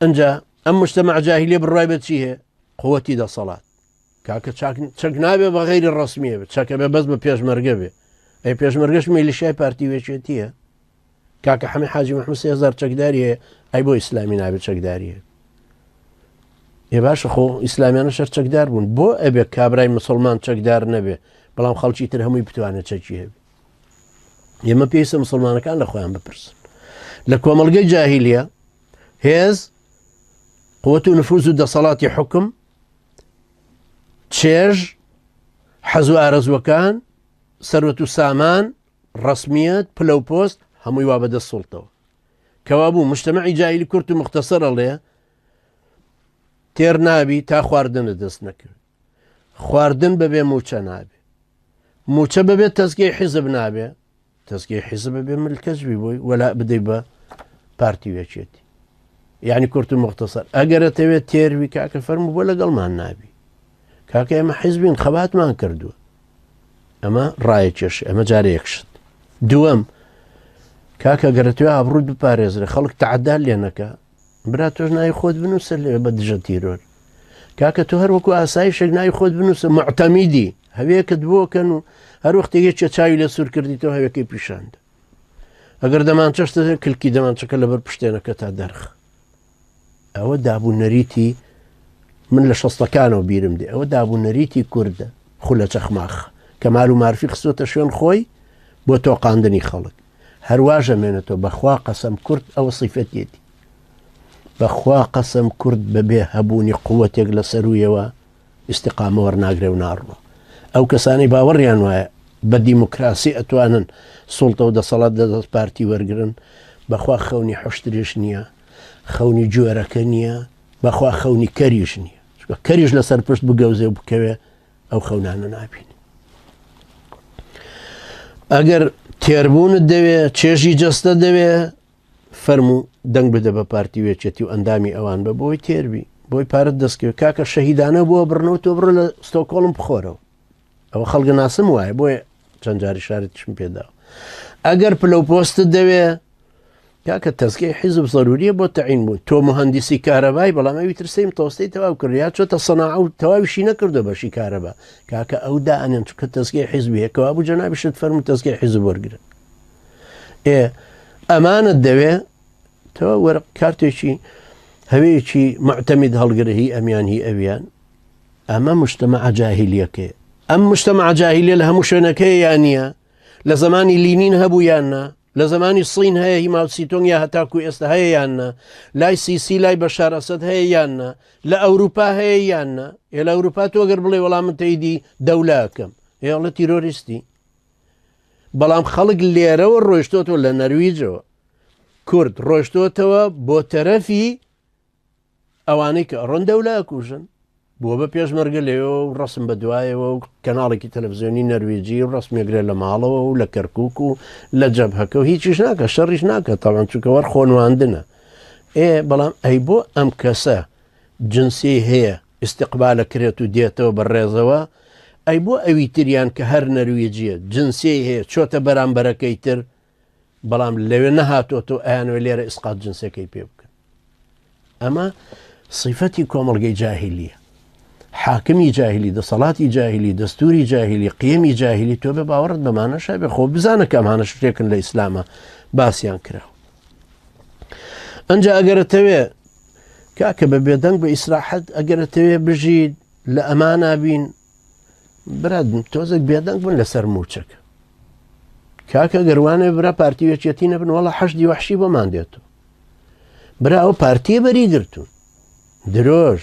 انجا ام مجتمع جاهليه بالرايبه هي قوتي دا صلاه كاك تشك نابي بغير الرسميه تشك بس ببيش مرقبه اي بيش مرقش ميلي شاي بارتي ويشتيه كاك حمي حاجي محمد سيزار تشكداريه اي بو اسلامي نابي تشكداريه يا باشا خو اسلامي انا شر تشكدار بون بو ابي كابراي مسلمان تشكدار نبي بلام خلشي ترهم يبتوانه تشكيه يما بيس مسلمان كان لاخوان ببرس لكوملقى جاهليه هيز قوة نفوذ دا صلاة حكم تشيرج حزو أرز وكان ثروة سامان رسميات بلو بوست هم يوابد السلطة كوابو مجتمعي جاهلي كرتو مختصر عليه تير نابي تا خواردن دست نكر خواردن ببي موچا نابي موچا ببي تزكي حزب نابي تزكي حزب ببي ملكز بيبوي ولا بدي با بارتي ويشيتي يعني كرتو مختصر اگر تبي تيروي كاك فرمو ولا قال ما نابي كاك اما حزبين خبات ما نكردو اما رايتش اما جاريكشت دوام كاك اگر تو ابرود بباريز خلق تعدال لانك براتوش ناي خود بنوس اللي بدجتيرور كاك تو هر وكو اسايش ناي خود بنوس معتمدي هبيك دبو كانوا هر وقت يجي تشاي لسور كرديتو هبيك بيشاند اگر دمان تشت كل كي دمان تشكل بربشتينك تا درخ او دابو نريتي من لشصة كانوا بيرمدي او دابو نريتي كردة خلة اخماخ كمالو معرفي خصوة شون خوي بو توقاندني خلق هرواجه منتو بخوا قسم كرد او صفات يدي بخوا قسم كرد ببيه هبوني قوة يقل سروية و استقامة ورناقري وناروا او كساني باوريان ويا بالديمقراسي اتوانا سلطة ودا صلاة دا بارتي ورقرن بخوا خوني حشتريشنيا خوني جواركنيا بخوا خوني كريشنيا كريش لسر پشت بقوزي وبكوي او خونانا نابين اگر تيربون الدوية تشيشي جسته دوية فرمو دنگ بده بپارتي ويچتي و اندامي اوان بوي تيربي بوي پارت دسكي كاكا شهيدانه بو برنو تو برو لستوكولم بخورو او خلق ناسم واي بوي چنجاري شارتشم بيداو اگر پلو پوست دوية كاكا تزكي حزب ضرورية بو تعين بو تو مهندسي كهربائي بلا ما يترسيم توستي تواو كريات شو تصنعوا تواو شي نكردو بشي كهرباء كاكا او دا ان انتو كتزكي حزبي هيك وابو جنابي شد فرمو تزكي حزب ورقرن ايه امانة دوية توا ورق كارتشي هويشي معتمد هالقره هي اميان هي ابيان اما مجتمع جاهلية كي ام مجتمع جاهلية لها مشونكي يانيا لزماني لينين هبو يانا لزماني الصين هي ماو سيتونغ يا هتاكو استا هي يانا لاي سيسي لاي بشار اسد هي يانا لا اوروبا هي يانا الى اوروبا تو غير بلي ولا متيدي دولاكم يلا تيروريستي بلام خلق الليره والروشتوت ولا نرويجو كرد روشتوتوا بو ترفي اوانيك رون دولاكوشن بو بيش مرقليو رسم بدواي وكنالك تلفزيوني نرويجي ورسم يقري لمالو ولا كركوك لا جبهك وهيك شناك الشر شناك طبعا شو كور خونوا عندنا ايه بلام اي بو ام كسا جنسي هي استقبال كريتو ديتو بالريزوا اي بو اويتريان كهر نرويجيه جنسي هي شوتا برام بركيتر بلام لو نهاتو تو ان ولير اسقاط جنسي كي بيبك اما صفتي كومرجي جاهليه حاكمي جاهلي ده صلاتي جاهلي دستوري جاهلي قيمي جاهلي توبه باورد بمعنى شابه خو بزانه كمان شتيكن لاسلام باسيان كراو انجا اقرتوي كاكب بيدنق باسراحه اقرتوي بجيد لامانه بين براد توزق بيدنق من لسرموچك كاكا قروانه برا بارتي وچيتين بن والله حشدي وحشي بمانديتو برا او بارتي بري قرتون دروج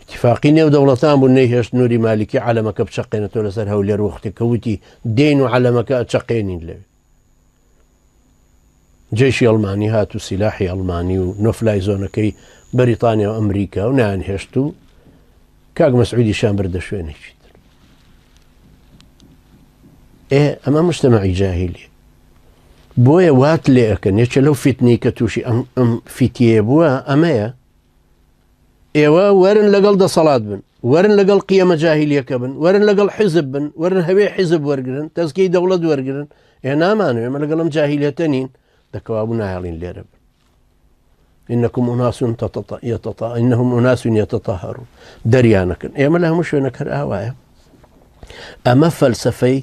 اتفاقية ودولتان بنيهش نوري مالكي علمك بشقينة لسر هولي روختي كوتي دينو علمك اتشقينين لي جيشي ألماني هاتو سلاحي ألماني ونفلاي زونكي بريطانيا وأمريكا ونعن هشتو كاق مسعودي شام برد شوين هيك ايه اما مجتمعي جاهلي بويا وات لي اكن يتش لو فتني كتوشي ام فتيه بوا امايا ايوا ورن لقل دا صلاة بن ورن لقل قيمة جاهلية كبن ورن لقل حزب بن ورن هبي حزب ورقرن تزكي دولة ورقرن ايه نامانو يما لقلهم جاهلية تنين دا كوابو ناهلين ليرب إنهم أناس يتطهرون دريانك إيما لها مش ونكر آوايا أما فلسفي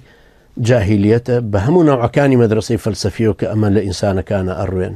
جاهليته بهم نوع كان مدرسي فلسفيه كأما لإنسان كان أروين